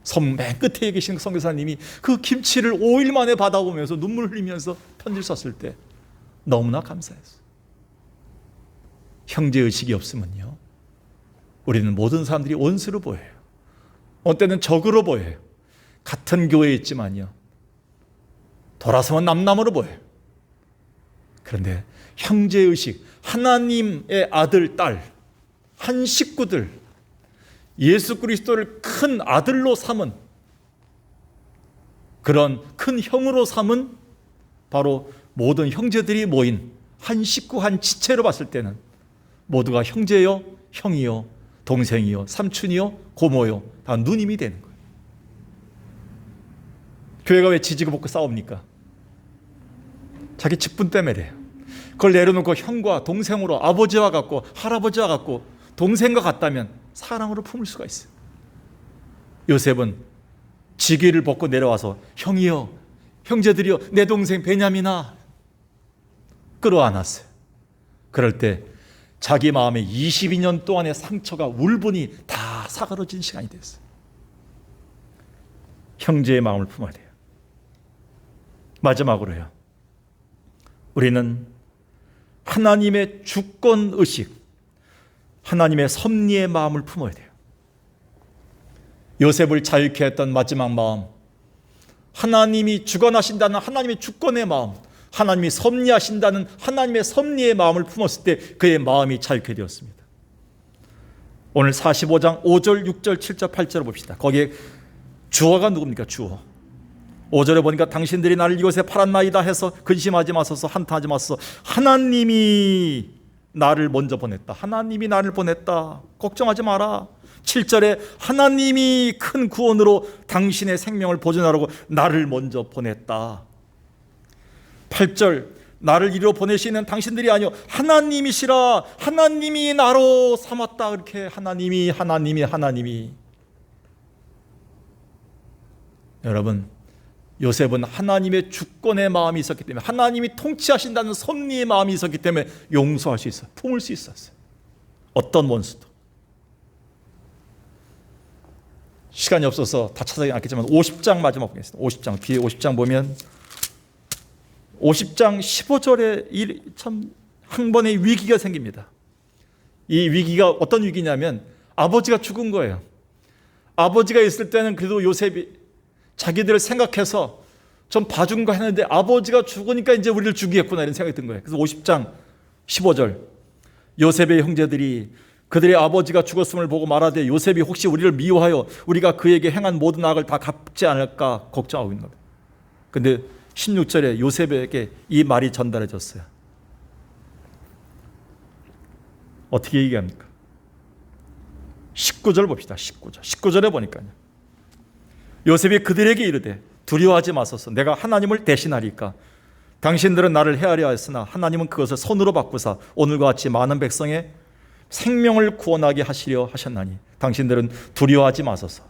섬 맨 끝에 계신 선교사님이 그 김치를 5일 만에 받아보면서 눈물 흘리면서 편지를 썼을 때 너무나 감사했어요. 형제의식이 없으면요, 우리는 모든 사람들이 원수로 보여요. 어떤 때는 적으로 보여요. 같은 교회에 있지만요, 돌아서면 남남으로 보여요. 그런데 형제의식, 하나님의 아들, 딸, 한 식구들, 예수 그리스도를 큰 아들로 삼은, 그런 큰 형으로 삼은 바로 모든 형제들이 모인 한 식구, 한 지체로 봤을 때는 모두가 형제요, 형이요, 동생이요, 삼촌이요, 고모요, 다 누님이 되는 거예요. 교회가 왜 지지고 볶고 싸웁니까? 자기 직분 때문에래요. 그걸 내려놓고 형과 동생으로, 아버지와 같고 할아버지와 같고 동생과 같다면 사랑으로 품을 수가 있어요. 요셉은 지기를 벗고 내려와서 형이요, 형제들이요, 내 동생 베냐민아 끌어안았어요. 그럴 때 자기 마음에 22년 동안의 상처가 울분이 다 사그러진 시간이 됐어요. 형제의 마음을 품어야 돼요. 마지막으로요, 우리는 하나님의 주권의식, 하나님의 섭리의 마음을 품어야 돼요. 요셉을 자유케 했던 마지막 마음, 하나님이 주관하신다는 하나님의 주권의 마음, 하나님이 섭리하신다는 하나님의 섭리의 마음을 품었을 때 그의 마음이 자유케 되었습니다. 오늘 45장 5절, 6절, 7절, 8절을 봅시다. 거기에 주어가 누굽니까? 주어. 5절에 보니까 당신들이 나를 이곳에 팔았나이다 해서 근심하지 마소서, 한탄하지 마소서. 하나님이 나를 먼저 보냈다. 하나님이 나를 보냈다. 걱정하지 마라. 7절에 하나님이 큰 구원으로 당신의 생명을 보존하라고 나를 먼저 보냈다. 8절, 나를 이리로 보내시는 당신들이 아니요 하나님이시라. 하나님이 나로 삼았다. 그렇게 하나님이. 여러분, 요셉은 하나님의 주권의 마음이 있었기 때문에, 하나님이 통치하신다는 섭리의 마음이 있었기 때문에 용서할 수 있어요. 품을 수 있었어요. 어떤 원수도. 시간이 없어서 다 찾아가지 않겠지만 50장 마지막 보겠습니다. 50장, 뒤에 50장 보면 50장 15절에 참 한 번의 위기가 생깁니다. 이 위기가 어떤 위기냐면 아버지가 죽은 거예요. 아버지가 있을 때는 그래도 요셉이 자기들을 생각해서 좀 봐준 거 했는데 아버지가 죽으니까 이제 우리를 죽이겠구나 이런 생각이 든 거예요. 그래서 50장 15절, 요셉의 형제들이 그들의 아버지가 죽었음을 보고 말하되 요셉이 혹시 우리를 미워하여 우리가 그에게 행한 모든 악을 다 갚지 않을까 걱정하고 있는 겁니다. 그런데 16절에 요셉에게 이 말이 전달해졌어요. 어떻게 얘기합니까? 19절 봅시다. 19절에 보니까요, 요셉이 그들에게 이르되 두려워하지 마소서. 내가 하나님을 대신하리까. 당신들은 나를 해하려 하였으나 하나님은 그것을 손으로 바꾸사 오늘과 같이 많은 백성의 생명을 구원하게 하시려 하셨나니 당신들은 두려워하지 마소서.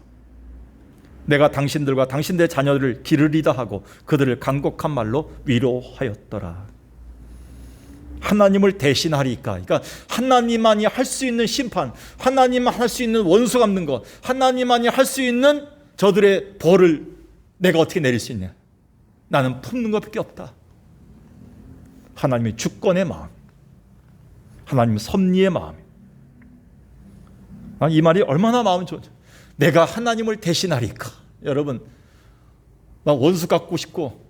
내가 당신들과 당신들의 자녀들을 기르리다 하고 그들을 간곡한 말로 위로하였더라. 하나님을 대신하리까. 그러니까 하나님만이 할 수 있는 심판, 하나님만 할 수 있는 원수 갚는 것, 하나님만이 할 수 있는 저들의 벌을 내가 어떻게 내릴 수 있냐. 나는 품는 것밖에 없다. 하나님의 주권의 마음, 하나님의 섭리의 마음. 이 말이 얼마나 마음이 좋은지. 내가 하나님을 대신하리까. 여러분, 막 원수 갚고 싶고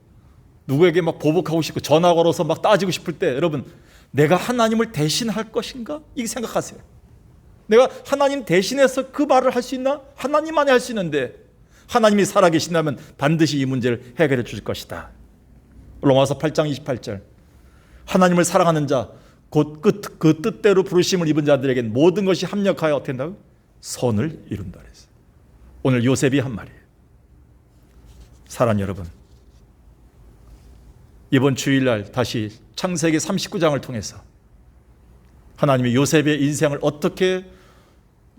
누구에게 막 보복하고 싶고 전화 걸어서 막 따지고 싶을 때, 여러분, 내가 하나님을 대신할 것인가? 이렇게 생각하세요. 내가 하나님 대신해서 그 말을 할 수 있나? 하나님만이 할 수 있는데, 하나님이 살아계신다면 반드시 이 문제를 해결해 주실 것이다. 로마서 8장 28절. 하나님을 사랑하는 자, 곧 그 뜻대로 부르심을 입은 자들에겐 모든 것이 합력하여 어떻게 한다고? 선을 이룬다 그랬어요. 오늘 요셉이 한 말이에요. 사랑하는 여러분, 이번 주일날 다시 창세기 39장을 통해서 하나님이 요셉의 인생을 어떻게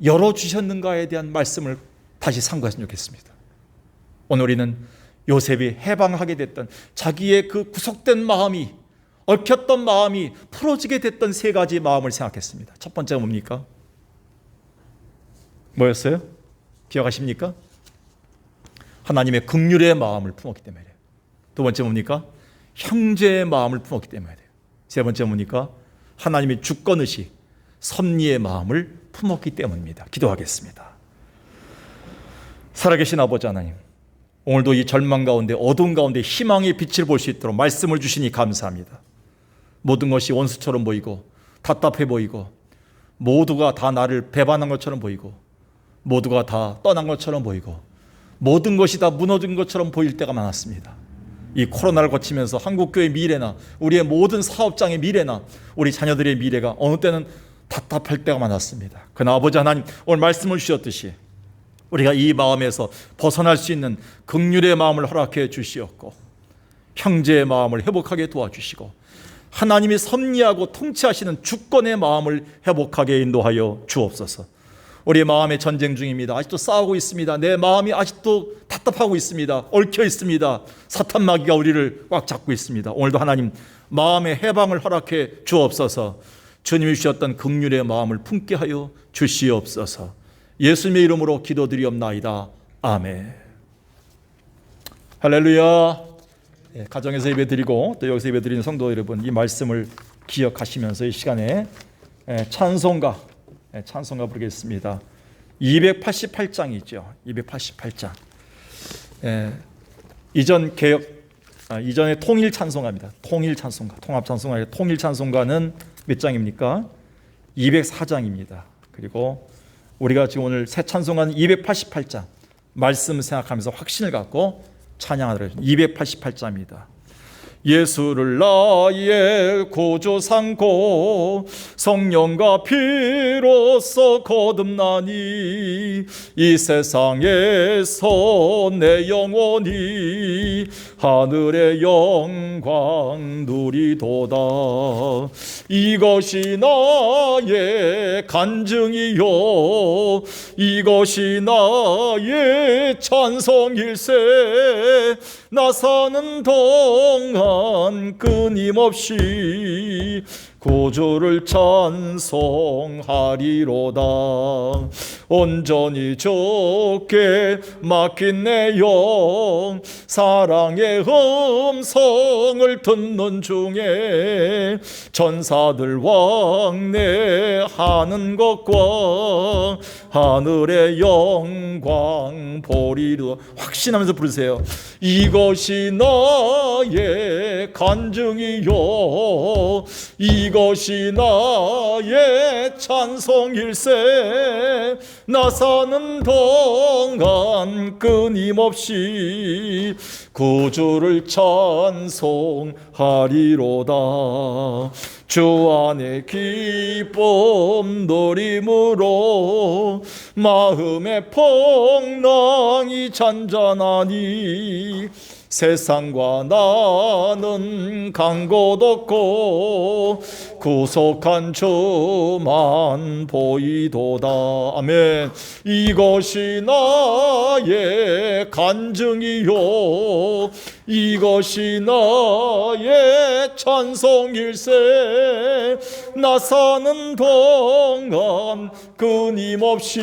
열어주셨는가에 대한 말씀을 다시 상고했으면 좋겠습니다. 오늘 우리는 요셉이 해방하게 됐던 자기의 그 구속된 마음이, 얽혔던 마음이 풀어지게 됐던 세 가지 마음을 생각했습니다. 첫 번째가 뭡니까? 뭐였어요? 기억하십니까? 하나님의 긍휼의 마음을 품었기 때문이에요. 두 번째 뭡니까? 형제의 마음을 품었기 때문이에요. 세 번째 뭡니까? 하나님의 주권의식, 섭리의 마음을 품었기 때문입니다. 기도하겠습니다. 살아계신 아버지 하나님, 오늘도 이 절망 가운데, 어두운 가운데 희망의 빛을 볼 수 있도록 말씀을 주시니 감사합니다. 모든 것이 원수처럼 보이고 답답해 보이고 모두가 다 나를 배반한 것처럼 보이고 모두가 다 떠난 것처럼 보이고 모든 것이 다 무너진 것처럼 보일 때가 많았습니다. 이 코로나를 거치면서 한국교회 미래나 우리의 모든 사업장의 미래나 우리 자녀들의 미래가 어느 때는 답답할 때가 많았습니다. 그러나 아버지 하나님, 오늘 말씀을 주셨듯이 우리가 이 마음에서 벗어날 수 있는 긍휼의 마음을 허락해 주시었고 형제의 마음을 회복하게 도와주시고 하나님이 섭리하고 통치하시는 주권의 마음을 회복하게 인도하여 주옵소서. 우리의 마음의 전쟁 중입니다. 아직도 싸우고 있습니다. 내 마음이 아직도 답답하고 있습니다. 얽혀 있습니다. 사탄 마귀가 우리를 꽉 잡고 있습니다. 오늘도 하나님 마음의 해방을 허락해 주옵소서. 주님이 주셨던 긍휼의 마음을 품게 하여 주시옵소서. 예수님의 이름으로 기도드리옵나이다. 아멘. 할렐루야. 가정에서 예배드리고 또 여기서 예배드리는 성도 여러분, 이 말씀을 기억하시면서 이 시간에 찬송가 부르겠습니다. 288장이죠. 288장. 이전의 통일 찬송가입니다. 통일 찬송가, 통합 찬송가. 통일 찬송가는 몇 장입니까? 204장입니다. 그리고 우리가 지금 오늘 새 찬송가는 288장. 말씀 생각하면서 확신을 갖고 찬양하도록 288장입니다. 예수를 나의 구주 삼고 성령과 피로써 거듭나니 이 세상에서 내 영혼이 하늘의 영광 누리도다. 이것이 나의 간증이요 이것이 나의 찬송일세. 나 사는 동안 끊임없이 구주를 찬송하리로다. 온전히 주께 맡긴 내 영 사랑의 음성을 듣는 중에 천사들 왕래하는 것과 하늘의 영광 보리로 확신하면서 부르세요. 이것이 나의 간증이요 이것이 나의 찬송일세. 나 사는 동안 끊임없이 구주를 찬송하리로다. 주 안에 기쁨 누림으로 마음의 풍랑이 잔잔하니 세상과 나는 간 곳 없고 구속한 주만 보이도다. 아멘. 이것이 나의 간증이요 이것이 나의 찬송일세. 나 사는 동안 끊임없이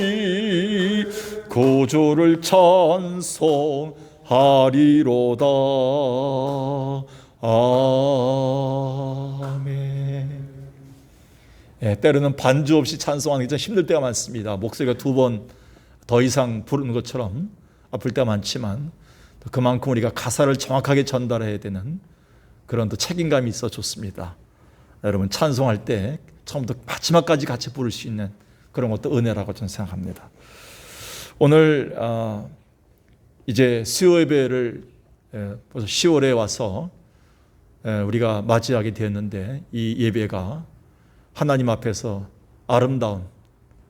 구주를 찬송하리로다. 아멘. 때로는 반주 없이 찬송하는 게 좀 힘들 때가 많습니다. 목소리가 2번 더 이상 부르는 것처럼 아플 때가 많지만 그만큼 우리가 가사를 정확하게 전달해야 되는 그런 또 책임감이 있어 좋습니다. 여러분 찬송할 때 처음부터 마지막까지 같이 부를 수 있는 그런 것도 은혜라고 저는 생각합니다. 오늘 이제 수요 예배를 벌써 10월에 와서 우리가 맞이하게 되었는데 이 예배가 하나님 앞에서 아름다운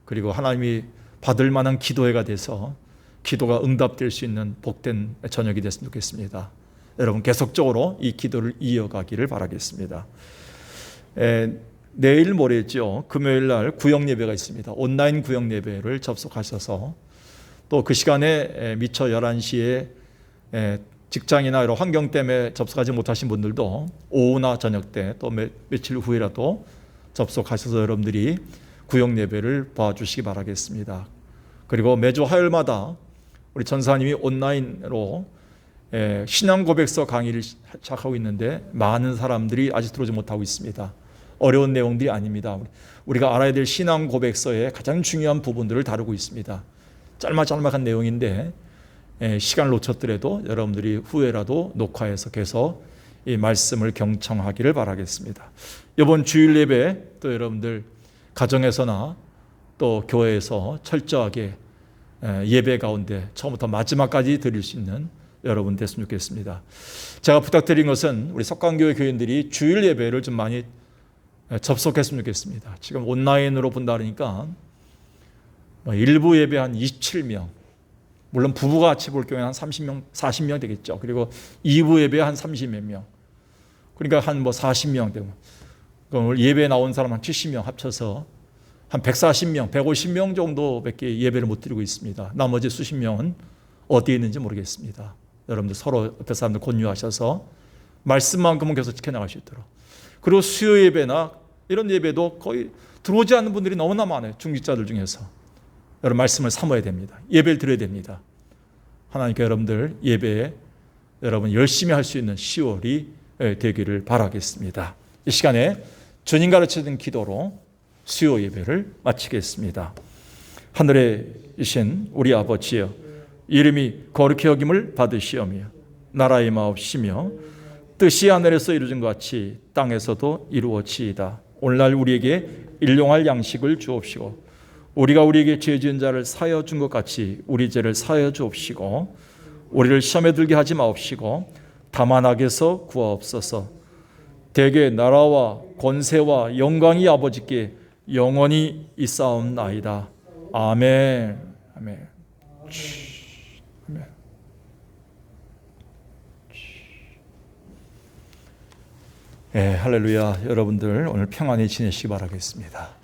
그리고 하나님이 받을 만한 기도회가 돼서 기도가 응답될 수 있는 복된 저녁이 됐으면 좋겠습니다. 여러분 계속적으로 이 기도를 이어가기를 바라겠습니다. 내일 모레죠. 금요일 날 구역 예배가 있습니다. 온라인 구역 예배를 접속하셔서 또 그 시간에 미처 11시에 직장이나 이런 환경 때문에 접속하지 못하신 분들도 오후나 저녁 때 또 며칠 후에라도 접속하셔서 여러분들이 구역 예배를 봐주시기 바라겠습니다. 그리고 매주 화요일마다 우리 전사님이 온라인으로 신앙 고백서 강의를 시작하고 있는데 많은 사람들이 아직 들어오지 못하고 있습니다. 어려운 내용들이 아닙니다. 우리가 알아야 될 신앙 고백서의 가장 중요한 부분들을 다루고 있습니다. 짤막짤막한 내용인데 시간을 놓쳤더라도 여러분들이 후에라도 녹화해서 계속 이 말씀을 경청하기를 바라겠습니다. 이번 주일 예배 또 여러분들 가정에서나 또 교회에서 철저하게 예배 가운데 처음부터 마지막까지 드릴 수 있는 여러분 됐으면 좋겠습니다. 제가 부탁드린 것은 우리 석강교회 교인들이 주일 예배를 좀 많이 접속했으면 좋겠습니다. 지금 온라인으로 본다 그러니까 일부 예배 한 27명, 물론 부부가 같이 볼 경우에 한 30명, 40명 되겠죠. 그리고 2부 예배 한 30몇 명, 그러니까 한 40명 되고, 오늘 예배에 나온 사람 한 70명 합쳐서 한 140명, 150명 정도밖에 예배를 못 드리고 있습니다. 나머지 수십 명은 어디에 있는지 모르겠습니다. 여러분들 서로 옆에 사람들 권유하셔서 말씀만큼은 계속 지켜나갈 수 있도록. 그리고 수요 예배나 이런 예배도 거의 들어오지 않는 분들이 너무나 많아요. 중직자들 중에서. 여러분 말씀을 삼아야 됩니다. 예배를 드려야 됩니다. 하나님께 여러분들 예배에 여러분 열심히 할 수 있는 10월이 되기를 바라겠습니다. 이 시간에 주님 가르치는 기도로 수요 예배를 마치겠습니다. 하늘에 계신 우리 아버지여, 이름이 거룩히 여김을 받으시오며 나라의 마옵시며 뜻이 하늘에서 이루어진 것 같이 땅에서도 이루어지이다. 오늘날 우리에게 일용할 양식을 주옵시고 우리가 우리에게 죄 지은 자를 사하여 준 것 같이 우리 죄를 사하여 주옵시고 우리를 시험에 들게 하지 마옵시고 다만 악에서 구하옵소서. 대개 나라와 권세와 영광이 아버지께 영원히 있사옵나이다. 아멘. 아멘. 아멘. 할렐루야. 여러분들 오늘 평안히 지내시기 바라겠습니다.